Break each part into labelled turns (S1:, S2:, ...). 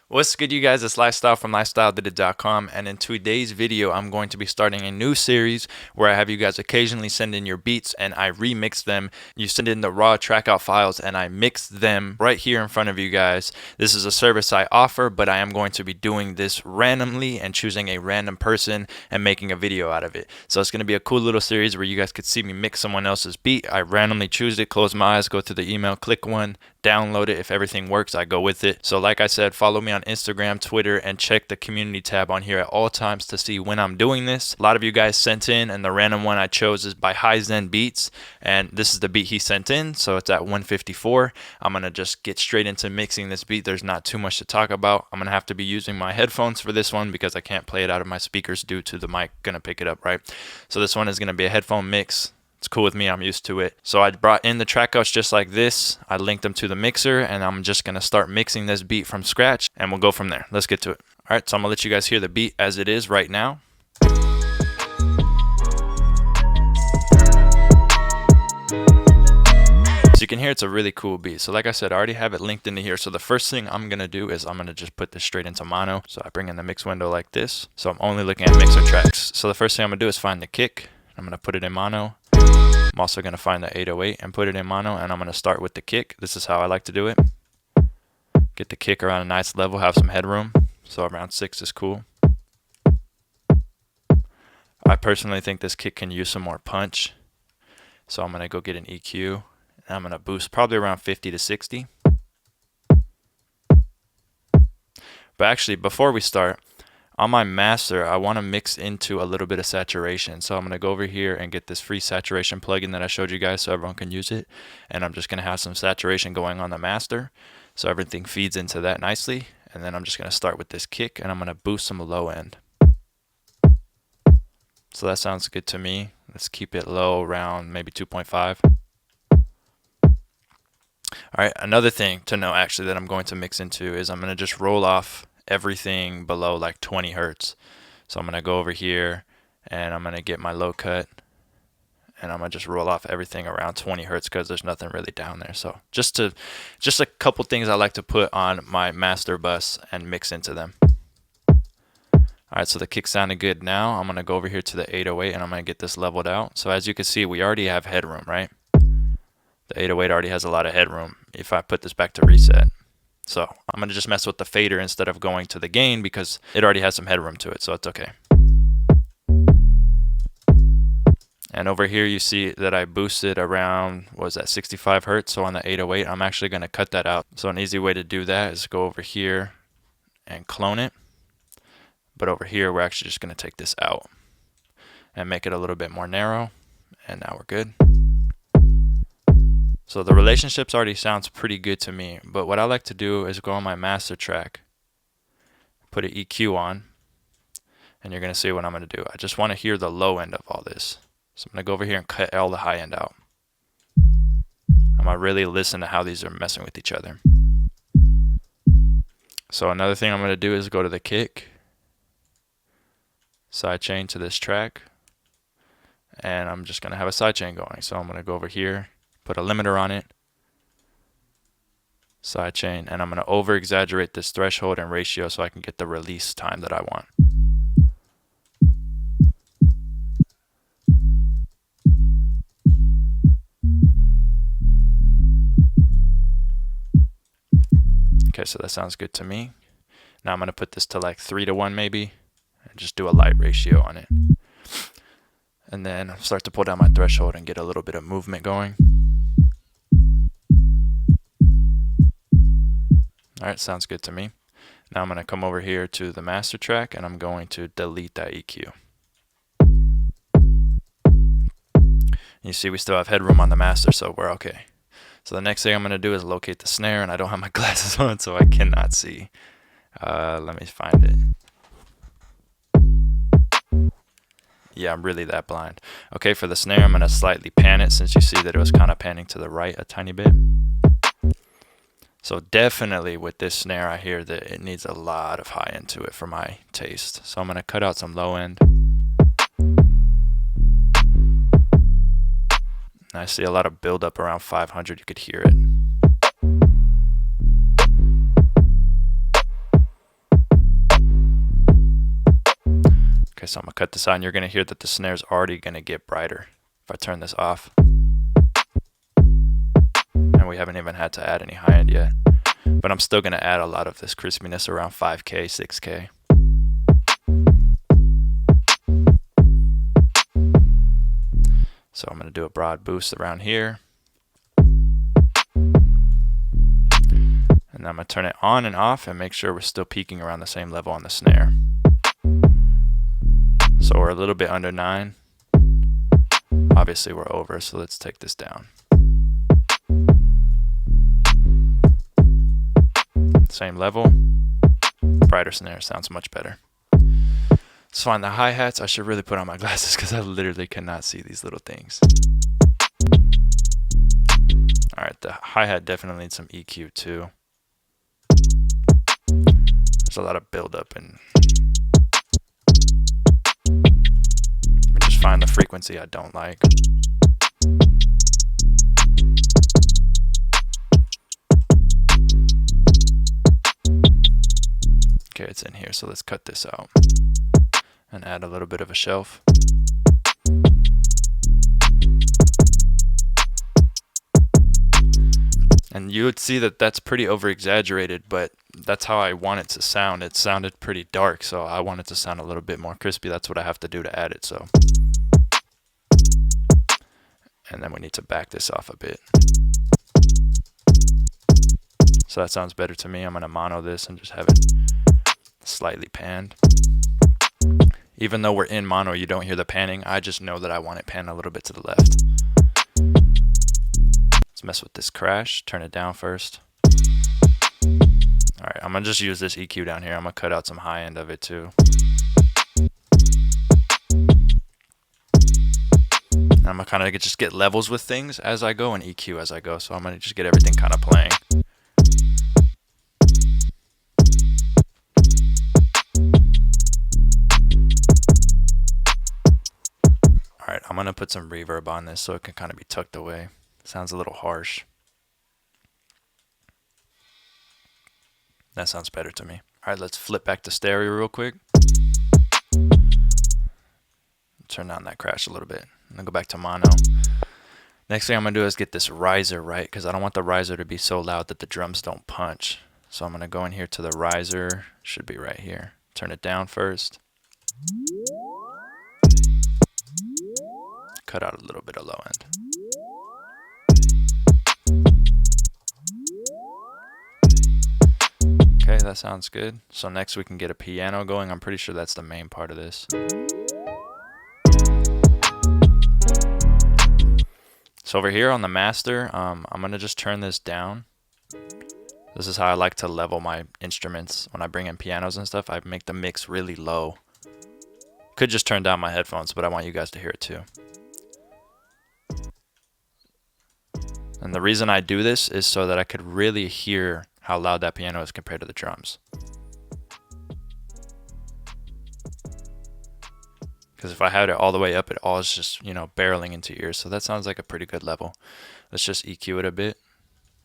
S1: What's good, you guys? It's Lifestyle from LifestyleDidIt.com, and in today's video, I'm going to be starting a new series where I have you guys occasionally send in your beats and I remix them. You send in the raw track out files and I mix them right here in front of you guys. This is a service I offer, but I am going to be doing this randomly and choosing a random person and making a video out of it. So it's going to be a cool little series where you guys could see me mix someone else's beat. I randomly choose it, close my eyes, go to the email, click one, download it. If everything works, I go with it. So like I said, follow me on Instagram, Twitter, and check the community tab on here at all times to see when I'm doing this. A lot of you guys sent in, and the random one I chose is by Hizen Beats, and this is the beat he sent in, so it's at 154. I'm gonna just get straight into mixing this beat. There's not too much to talk about. I'm gonna have to be using my headphones for this one because I can't play it out of my speakers due to the mic gonna pick it up, right? So this one is gonna be a headphone mix. It's cool with me, I'm used to it. So I brought in the track outs just like this. I linked them to the mixer, and I'm just gonna start mixing this beat from scratch, and we'll go from there. Let's get to it. All right, so I'm gonna let you guys hear the beat as it is right now. So you can hear it's a really cool beat. So like I said, I already have it linked into here. So the first thing I'm gonna do is I'm gonna just put this straight into mono. So I bring in the mix window like this. So I'm only looking at mixer tracks. So the first thing I'm gonna do is find the kick. I'm gonna put it in mono. I'm also going to find the 808 and put it in mono, and I'm going to start with the kick. This is how I like to do it. Get the kick around a nice level, have some headroom. So around 6 is cool. I personally think this kick can use some more punch. So I'm going to go get an EQ, and I'm going to boost probably around 50 to 60. But actually, before we start, on my master, I want to mix into a little bit of saturation. So I'm going to go over here and get this free saturation plugin that I showed you guys so everyone can use it. And I'm just going to have some saturation going on the master. So everything feeds into that nicely. And then I'm just going to start with this kick, and I'm going to boost some low end. So that sounds good to me. Let's keep it low around maybe 2.5. Alright, another thing to know actually that I'm going to mix into is I'm going to just roll off everything below like 20 hertz. So I'm going to go over here and I'm going to get my low cut, and I'm going to just roll off everything around 20 hertz because there's nothing really down there. So just a couple things I like to put on my master bus and mix into them. Alright, so the kick sounded good now. I'm going to go over here to the 808 and I'm going to get this leveled out. So as you can see, we already have headroom, right? The 808 already has a lot of headroom if I put this back to reset. So I'm going to just mess with the fader instead of going to the gain because it already has some headroom to it, so it's okay. And over here you see that I boosted around, what was that, 65 hertz. So on the 808, I'm actually going to cut that out. So an easy way to do that is go over here and clone it. But over here, we're actually just going to take this out and make it a little bit more narrow. And now we're good. So the relationships already sounds pretty good to me, but what I like to do is go on my master track, put an EQ on, and you're going to see what I'm going to do. I just want to hear the low end of all this. So I'm going to go over here and cut all the high end out. I'm going to really listen to how these are messing with each other. So another thing I'm going to do is go to the kick, sidechain to this track, and I'm just going to have a sidechain going. So I'm going to go over here, put a limiter on it, sidechain, and I'm going to over exaggerate this threshold and ratio so I can get the release time that I want. Okay, so that sounds good to me. Now I'm going to put this to like 3 to 1 maybe, and just do a light ratio on it. And then start to pull down my threshold and get a little bit of movement going. Alright, sounds good to me. Now I'm going to come over here to the master track and I'm going to delete that EQ. You see we still have headroom on the master, so we're okay. So the next thing I'm going to do is locate the snare, and I don't have my glasses on so I cannot see. Let me find it. Yeah, I'm really that blind. Okay, for the snare I'm going to slightly pan it since you see that it was kind of panning to the right a tiny bit. So definitely with this snare I hear that it needs a lot of high end to it for my taste. So I'm going to cut out some low end. And I see a lot of buildup around 500, you could hear it. Okay, so I'm gonna cut this out, and you're gonna hear that the snare's already gonna get brighter if I turn this off. And we haven't even had to add any high end yet. But I'm still gonna add a lot of this crispiness around 5K, 6K. So I'm gonna do a broad boost around here. And then I'm gonna turn it on and off and make sure we're still peaking around the same level on the snare. So we're a little bit under 9. Obviously we're over, so let's take this down. Same level. Brighter snare sounds much better. Let's find the hi-hats. I should really put on my glasses because I literally cannot see these little things. Alright, the hi-hat definitely needs some EQ too. There's a lot of buildup, and just find the frequency I don't like. Okay, it's in here, so let's cut this out and add a little bit of a shelf. And you would see that that's pretty over exaggerated, but that's how I want it to sound. It sounded pretty dark, so I want it to sound a little bit more crispy. That's what I have to do to add it. So, and then we need to back this off a bit. So that sounds better to me. I'm gonna mono this and just have it slightly panned. Even though we're in mono, you don't hear the panning. I just know that I want it panned a little bit to the left. Let's mess with this crash. Turn it down first. Alright, I'm gonna just use this EQ down here. I'm gonna cut out some high end of it too. And I'm gonna kind of just get levels with things as I go and EQ as I go. So I'm gonna just get everything kind of playing. Alright, I'm gonna put some reverb on this so it can kind of be tucked away. Sounds a little harsh. That sounds better to me. Alright, let's flip back to stereo real quick. Turn down that crash a little bit. I'm gonna go back to mono. Next thing I'm gonna do is get this riser right, because I don't want the riser to be so loud that the drums don't punch. So I'm gonna go in here to the riser. Should be right here. Turn it down first. Cut out a little bit of low end. Okay, that sounds good. So next we can get a piano going. I'm pretty sure that's the main part of this. So over here on the master, I'm gonna just turn this down. This is how I like to level my instruments. When I bring in pianos and stuff, I make the mix really low. Could just turn down my headphones, but I want you guys to hear it too. And the reason I do this is so that I could really hear how loud that piano is compared to the drums. Because if I had it all the way up, it all is just, you know, barreling into your ears. So that sounds like a pretty good level. Let's just EQ it a bit.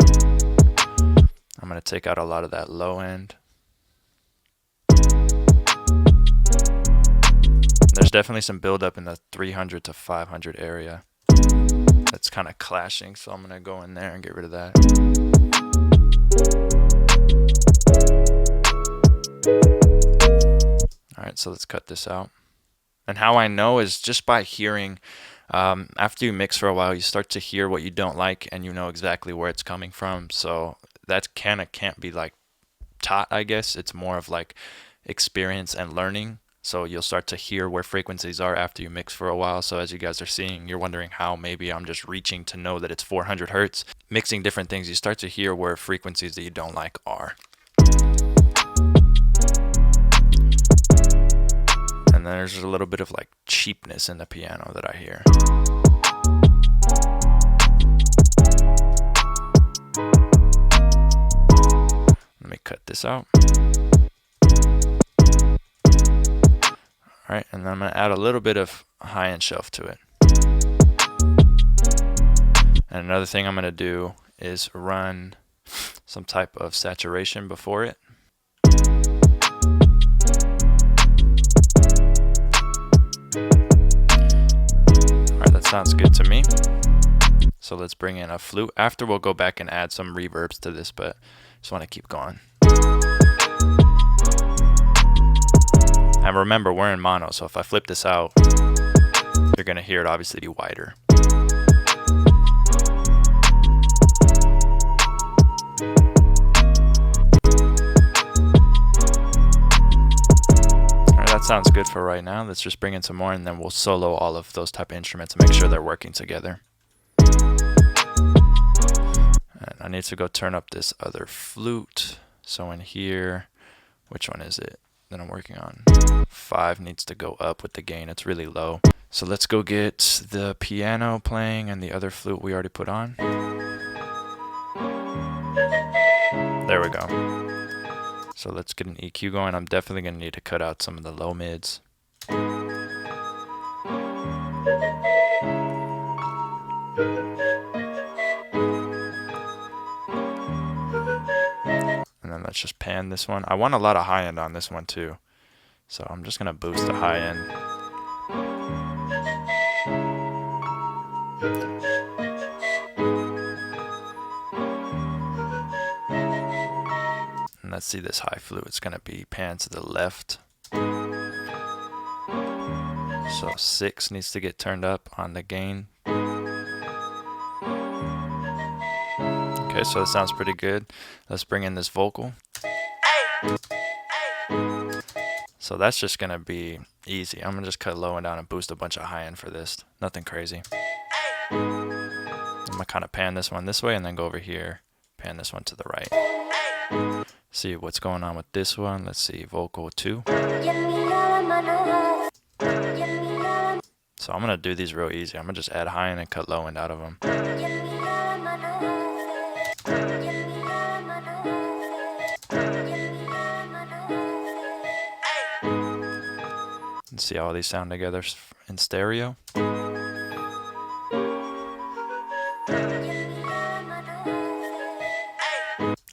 S1: I'm going to take out a lot of that low end. There's definitely some buildup in the 300 to 500 area. That's kind of clashing, so I'm going to go in there and get rid of that. Alright, so let's cut this out. And how I know is just by hearing. After you mix for a while, you start to hear what you don't like, and you know exactly where it's coming from. So that kind of can't be like taught, I guess. It's more of like experience and learning. So you'll start to hear where frequencies are after you mix for a while. So as you guys are seeing, you're wondering how maybe I'm just reaching to know that it's 400 hertz. Mixing different things, you start to hear where frequencies that you don't like are. And then there's a little bit of like cheapness in the piano that I hear. Let me cut this out. Alright, and then I'm going to add a little bit of high-end shelf to it. And another thing I'm going to do is run some type of saturation before it. sounds good to me. So let's bring in a flute. After we'll go back and add some reverbs to this, but just want to keep going. And remember, we're in mono, so if I flip this out, you're going to hear it obviously be wider. That sounds good for right now. Let's just bring in some more and then we'll solo all of those type of instruments and make sure they're working together. And I need to go turn up this other flute. So in here, which one is it that I'm working on? 5 needs to go up with the gain. It's really low. So let's go get the piano playing and the other flute we already put on. There we go. So let's get an EQ going. I'm definitely going to need to cut out some of the low mids. And then let's just pan this one. I want a lot of high end on this one too. So I'm just going to boost the high end. Let's see this high flute. It's going to be panned to the left. So 6 needs to get turned up on the gain. Okay, so it sounds pretty good. Let's bring in this vocal. So that's just going to be easy. I'm going to just cut low and down and boost a bunch of high end for this. Nothing crazy. I'm going to kind of pan this one this way and then go over here. Pan this one to the right. See what's going on with this one. Let's see, vocal 2. So I'm going to do these real easy. I'm going to just add high end and cut low end out of them. Let's see how all these sound together in stereo.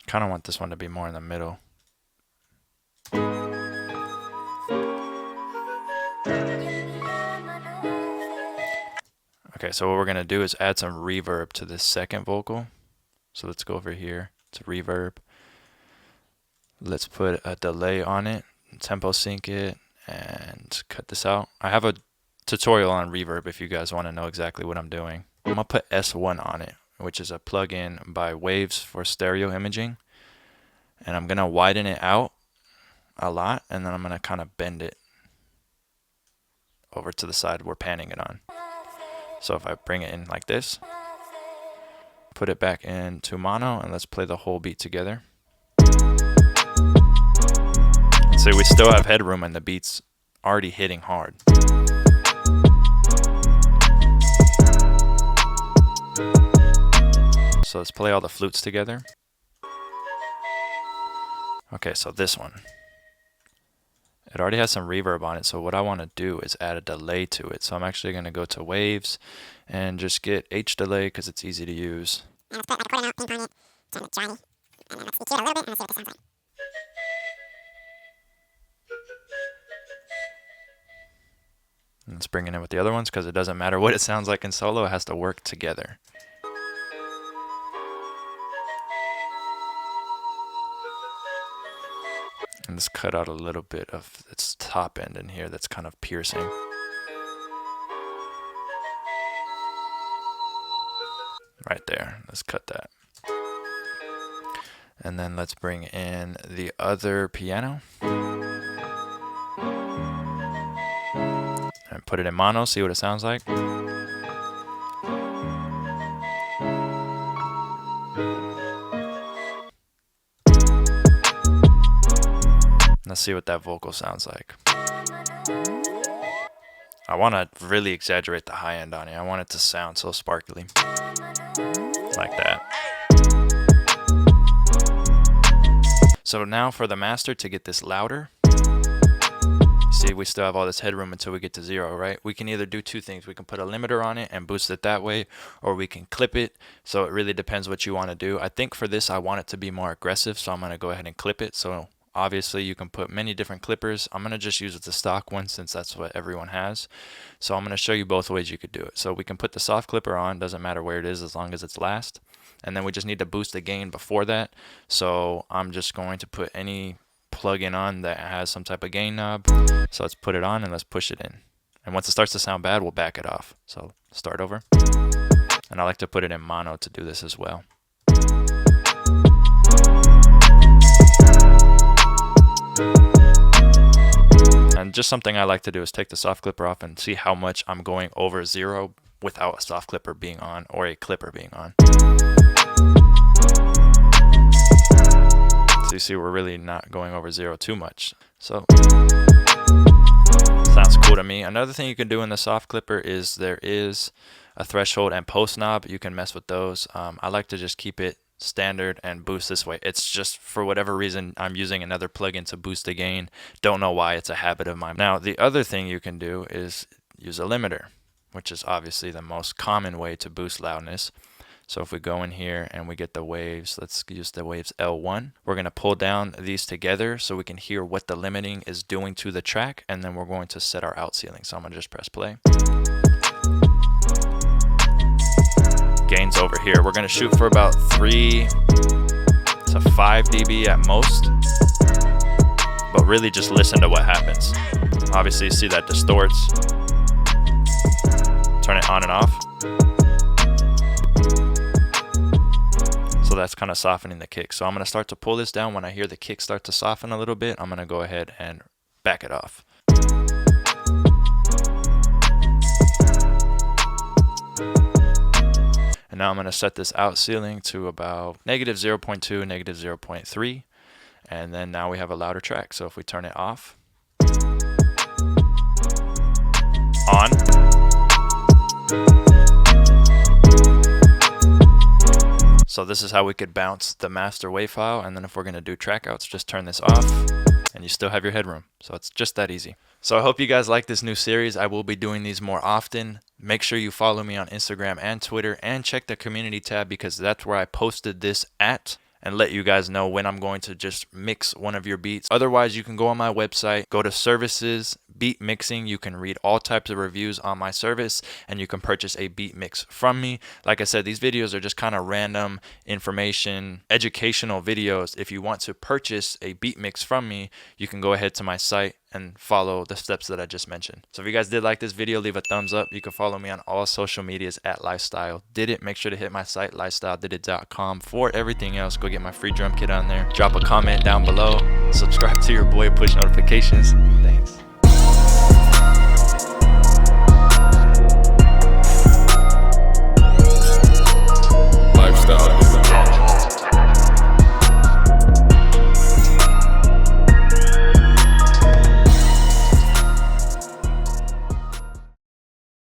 S1: Kind of want this one to be more in the middle. Okay, so what we're going to do is add some reverb to this second vocal. So let's go over here to reverb. Let's put a delay on it, tempo sync it, and cut this out. I have a tutorial on reverb if you guys want to know exactly what I'm doing. I'm going to put S1 on it, which is a plugin by Waves for stereo imaging. And I'm going to widen it out a lot, and then I'm going to kind of bend it over to the side we're panning it on. So if I bring it in like this, put it back into mono, and let's play the whole beat together. See, we still have headroom and the beat's already hitting hard. So let's play all the flutes together. Okay, so this one. It already has some reverb on it, so what I want to do is add a delay to it. So I'm actually going to go to Waves and just get H delay because it's easy to use. And let's put my recording out, ping on it, turn it dry, and then let's EQ it a little bit and let's see what this sounds like. And let's bring it in with the other ones because it doesn't matter what it sounds like in solo, it has to work together. And let's cut out a little bit of its top end in here that's kind of piercing. Right there, let's cut that. And then let's bring in the other piano. And put it in mono, see what it sounds like. Let's see what that vocal sounds like. I want to really exaggerate the high end on it. I want it to sound so sparkly. Like that. So now for the master to get this louder. See, we still have all this headroom until we get to 0, right? We can either do two things. We can put a limiter on it and boost it that way, or we can clip it. So it really depends what you want to do. I think for this, I want it to be more aggressive, so I'm going to go ahead and clip it. So Obviously, you can put many different clippers. I'm going to just use the stock one since that's what everyone has. So I'm going to show you both ways you could do it. So we can put the soft clipper on, doesn't matter where it is as long as it's last. And then we just need to boost the gain before that. So I'm just going to put any plug-in on that has some type of gain knob. So let's put it on and let's push it in. And once it starts to sound bad, we'll back it off. So start over. And I like to put it in mono to do this as well. And just something I like to do is take the soft clipper off and see how much I'm going over 0 without a soft clipper being on or a clipper being on. So you see we're really not going over 0 too much. So sounds cool to me. Another thing you can do in the soft clipper is there is a threshold and post knob. You can mess with those. I like to just keep it standard and boost this way. It's just for whatever reason I'm using another plugin to boost the gain. Don't know why, it's a habit of mine. Now the other thing you can do is use a limiter, which is obviously the most common way to boost loudness. So if we go in here and we get the waves, let's use the waves L1. We're going to pull down these together so we can hear what the limiting is doing to the track, and then we're going to set our out ceiling. So I'm going to just press play. Gains over here. We're going to shoot for about 3 to 5 dB at most, but really just listen to what happens. Obviously you see that distorts. Turn it on and off. So that's kind of softening the kick. So I'm going to start to pull this down. When I hear the kick start to soften a little bit, I'm going to go ahead and back it off. And now I'm going to set this out ceiling to about -0.2, -0.3. And then now we have a louder track. So if we turn it off, on, so this is how we could bounce the master wave file. And then if we're going to do track outs, just turn this off and you still have your headroom. So it's just that easy. So I hope you guys like this new series. I will be doing these more often. Make sure you follow me on Instagram and Twitter, and check the community tab because that's where I posted this at, and let you guys know when I'm going to just mix one of your beats. Otherwise, you can go on my website, go to services, beat mixing. You can read all types of reviews on my service, and you can purchase a beat mix from me. Like I said, these videos are just kind of random information, educational videos. If you want to purchase a beat mix from me, you can go ahead to my site and follow the steps that I just mentioned. So if you guys did like this video, leave a thumbs up. You can follow me on all social medias at Lifestyle Did It. Make sure to hit my site, lifestyledidit.com, for everything else. Go get my free drum kit on there. Drop a comment down below. Subscribe to your boy, push notifications. Thanks.